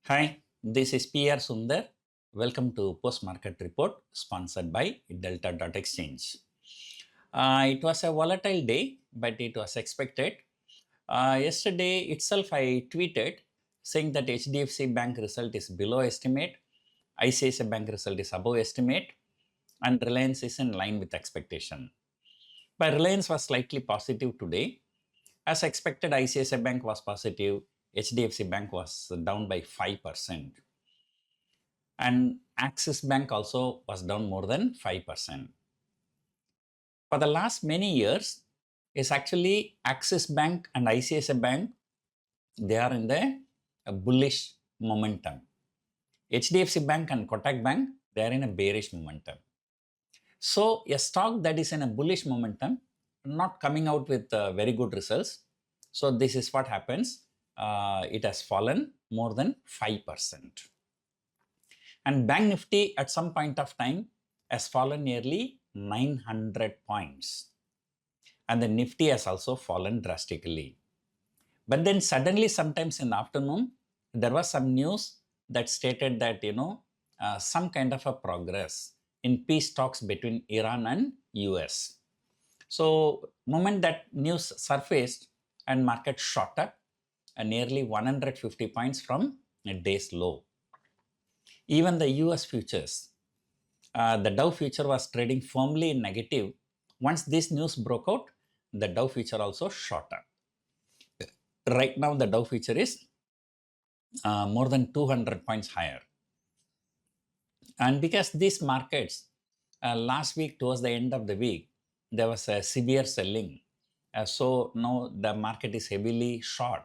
Hi, this is PR Sundar. Welcome to Post Market Report sponsored by Delta.exchange. It was a volatile day, but it was expected. Yesterday itself, I tweeted saying that HDFC Bank result is below estimate, ICICI Bank result is above estimate, and Reliance is in line with expectation. But Reliance was slightly positive today. As expected, ICICI Bank was positive, HDFC Bank was down by 5%. And Axis Bank also was down more than 5%. For the last many years, is actually Axis Bank and ICICI Bank, they are in the bullish momentum. HDFC Bank and Kotak Bank, they are in a bearish momentum. So a stock that is in a bullish momentum, not coming out with very good results. So this is what happens. It has fallen more than 5%. And Bank Nifty at some point of time has fallen nearly 900 points. And the Nifty has also fallen drastically. But then suddenly sometimes in the afternoon, there was some news that stated that, some kind of a progress in peace talks between Iran and US. So moment that news surfaced and market shot up nearly 150 points from a day's low. Even the US futures, the Dow future was trading firmly in negative. Once this news broke out, the Dow future also shot up. Right now, the Dow future is more than 200 points higher. And because these markets, last week towards the end of the week, there was a severe selling. So now the market is heavily short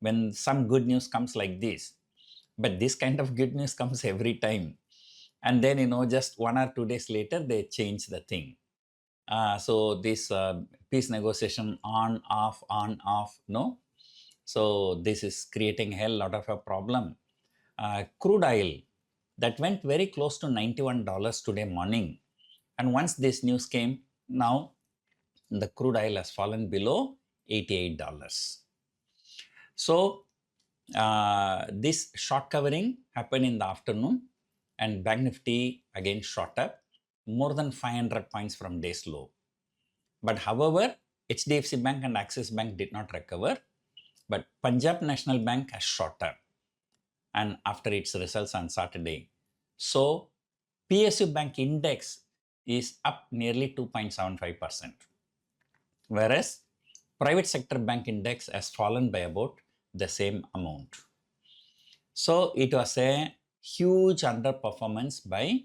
when some good news comes like this. But this kind of good news comes every time. And then, just 1 or 2 days later, they change the thing. So this peace negotiation on, off, no? So this is creating a hell lot of a problem. Crude oil, that went very close to $91 today morning. And once this news came, now the crude oil has fallen below $88. So this short covering happened in the afternoon and Bank Nifty again shot up more than 500 points from day's low. But however, HDFC Bank and Axis Bank did not recover, but Punjab National Bank has shot up and after its results on Saturday. So PSU Bank index is up nearly 2.75%, whereas private sector bank index has fallen by about the same amount. So it was a huge underperformance by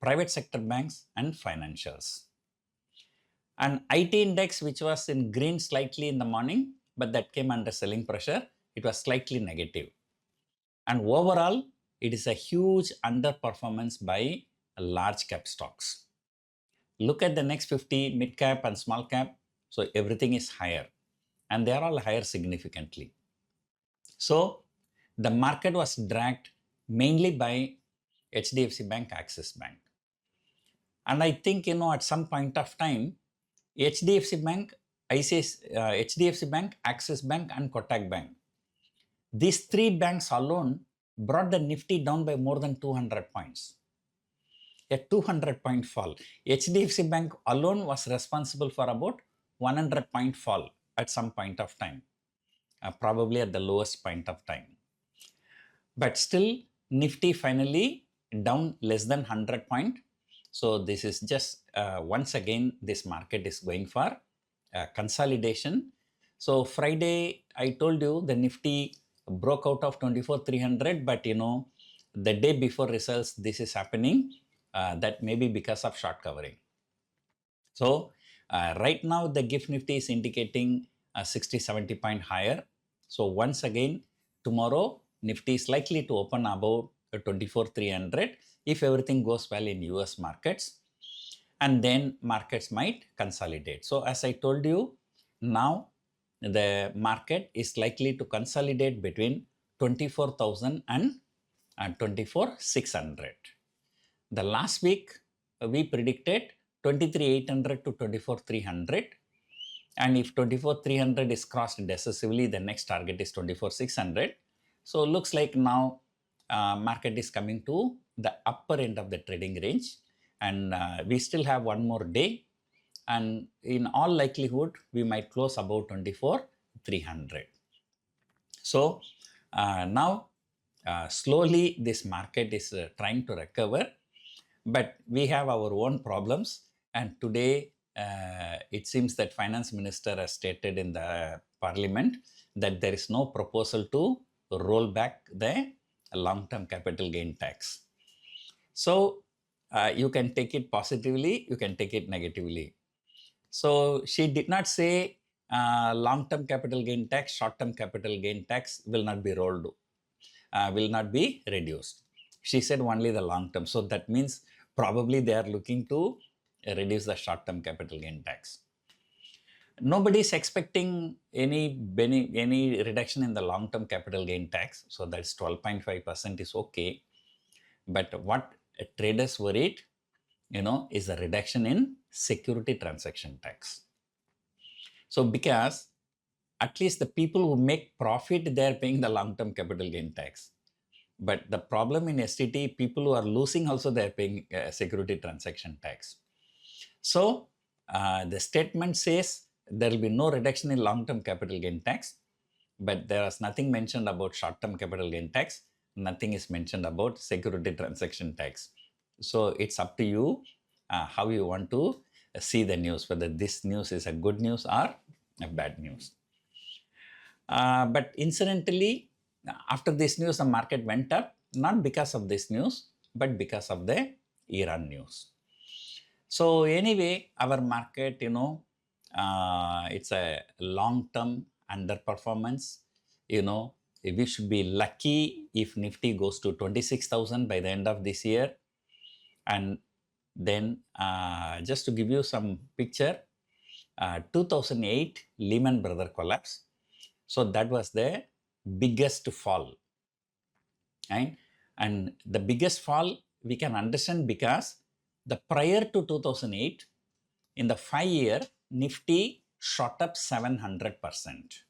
private sector banks and financials. And IT index, which was in green slightly in the morning, but that came under selling pressure, it was slightly negative. And overall, it is a huge underperformance by large cap stocks. Look at the next 50 mid cap and small cap. So everything is higher and they are all higher significantly. So the market was dragged mainly by HDFC Bank, Axis Bank. And I think, at some point of time, HDFC Bank, HDFC Bank, Axis Bank and Kotak Bank, these three banks alone brought the Nifty down by more than 200 points. A 200-point fall. HDFC Bank alone was responsible for about 100-point fall at some point of time, probably at the lowest point of time. But still, Nifty finally down less than 100 point. So this is just once again, this market is going for consolidation. So Friday, I told you the Nifty broke out of 24,300, but the day before results, this is happening. That may be because of short covering. So right now, the GIFT Nifty is indicating 60-70 point higher. So once again, tomorrow, Nifty is likely to open above 24,300 if everything goes well in US markets, and then markets might consolidate. So as I told you, now the market is likely to consolidate between 24,000 and 24,600. The last week we predicted 23,800 to 24,300. And if 24,300 is crossed decisively, the next target is 24,600. So looks like now market is coming to the upper end of the trading range, and we still have one more day, and in all likelihood we might close about 24,300. So now slowly this market is trying to recover, but we have our own problems, and today it seems that finance minister has stated in the parliament that there is no proposal to roll back the long-term capital gain tax. So you can take it positively, you can take it negatively. So she did not say long-term capital gain tax, short-term capital gain tax will not be rolled, will not be reduced. She said only the long-term. So that means probably they are looking to reduce the short-term capital gain tax. Nobody is expecting any reduction in the long-term capital gain tax. So that's 12.5% is okay. But what traders worried, is a reduction in security transaction tax. So because at least the people who make profit, they are paying the long-term capital gain tax. But the problem in STT, people who are losing also, they are paying security transaction tax. So the statement says there will be no reduction in long-term capital gain tax, but there is nothing mentioned about short-term capital gain tax. Nothing is mentioned about security transaction tax. So it's up to you how you want to see the news, whether this news is a good news or a bad news. But incidentally, after this news, the market went up, not because of this news, but because of the Iran news. So anyway, our market, it's a long-term underperformance. We should be lucky if Nifty goes to 26,000 by the end of this year. And then just to give you some picture, 2008 Lehman Brothers collapse. So that was the biggest fall. Right? And the biggest fall we can understand because the prior to 2008, in the 5-year, Nifty shot up 700%.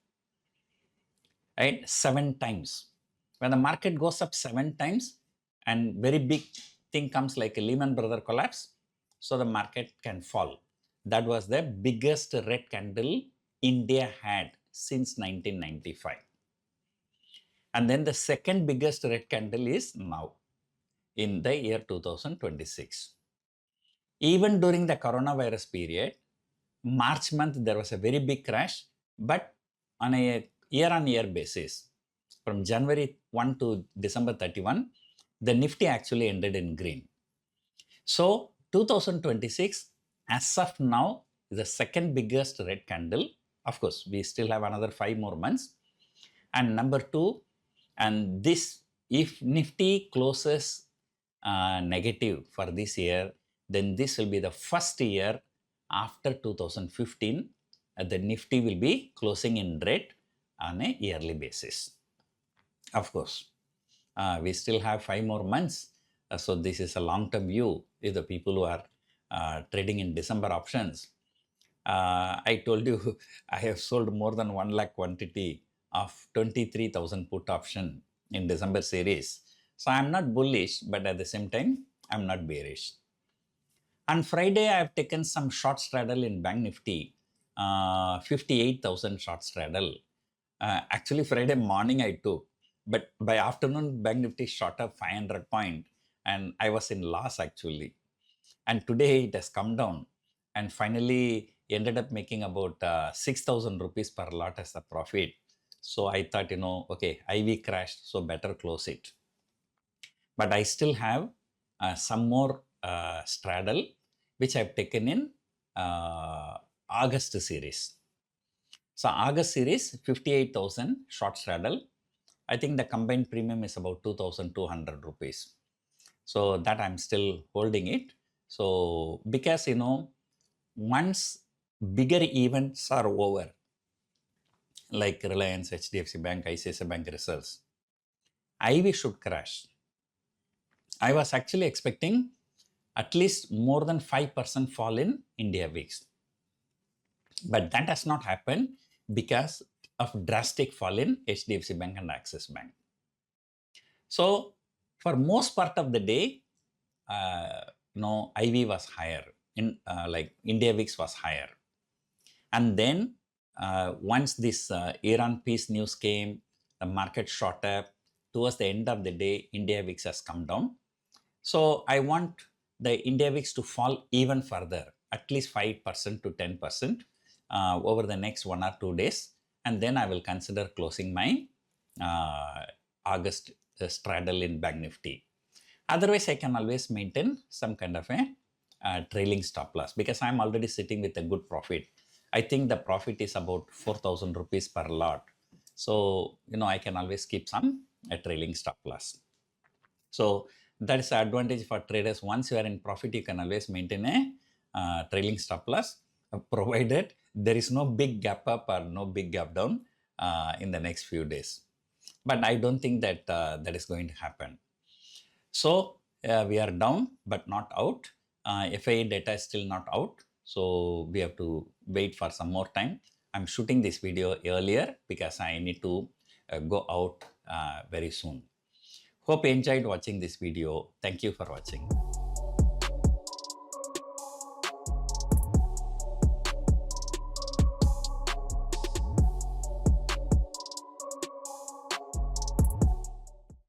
Right? 7 times. When the market goes up 7 times and very big thing comes like a Lehman Brothers collapse, so the market can fall. That was the biggest red candle India had since 1995. And then the second biggest red candle is now in the year 2026. Even during the coronavirus period, March month, there was a very big crash, but on a year-on-year basis, from January 1 to December 31, the Nifty actually ended in green. So 2026, as of now, is the second biggest red candle. Of course, we still have another 5 more months. And number 2, and this, if Nifty closes negative for this year, then this will be the first year after 2015 the Nifty will be closing in red on a yearly basis. Of course, we still have 5 more months. So this is a long-term view. If the people who are trading in December options, I told you I have sold more than 1 lakh quantity of 23,000 put option in December series. So I'm not bullish, but at the same time, I'm not bearish. On Friday, I have taken some short straddle in Bank Nifty, 58,000 short straddle. Actually, Friday morning I took, but by afternoon, Bank Nifty shot up 500 point and I was in loss actually. And today it has come down and finally ended up making about 6,000 rupees per lot as a profit. So I thought, okay, IV crashed, so better close it. But I still have some more straddle, which I've taken in August series. So August series, 58,000 short straddle. I think the combined premium is about 2,200 rupees. So that I'm still holding it. So because, once bigger events are over, like Reliance, HDFC Bank, ICICI Bank results, IV should crash. I was actually expecting at least more than 5% fall in India VIX. But that has not happened because of drastic fall in HDFC Bank and Axis Bank. So For most part of the day, IV was higher, in like India VIX was higher. And then once this Iran peace news came, the market shot up. Towards the end of the day, India VIX has come down. So I want the India VIX to fall even further, at least 5% to 10% over the next 1 or 2 days. And then I will consider closing my August straddle in Bank Nifty. Otherwise, I can always maintain some kind of a trailing stop loss because I'm already sitting with a good profit. I think the profit is about 4,000 rupees per lot. So, I can always keep a trailing stop loss. So that is the advantage for traders. Once you are in profit, you can always maintain a trailing stop loss, provided there is no big gap up or no big gap down in the next few days. But I don't think that that is going to happen. So we are down, but not out. FII data is still not out. So we have to wait for some more time. I'm shooting this video earlier because I need to go out very soon. Hope you enjoyed watching this video. Thank you for watching.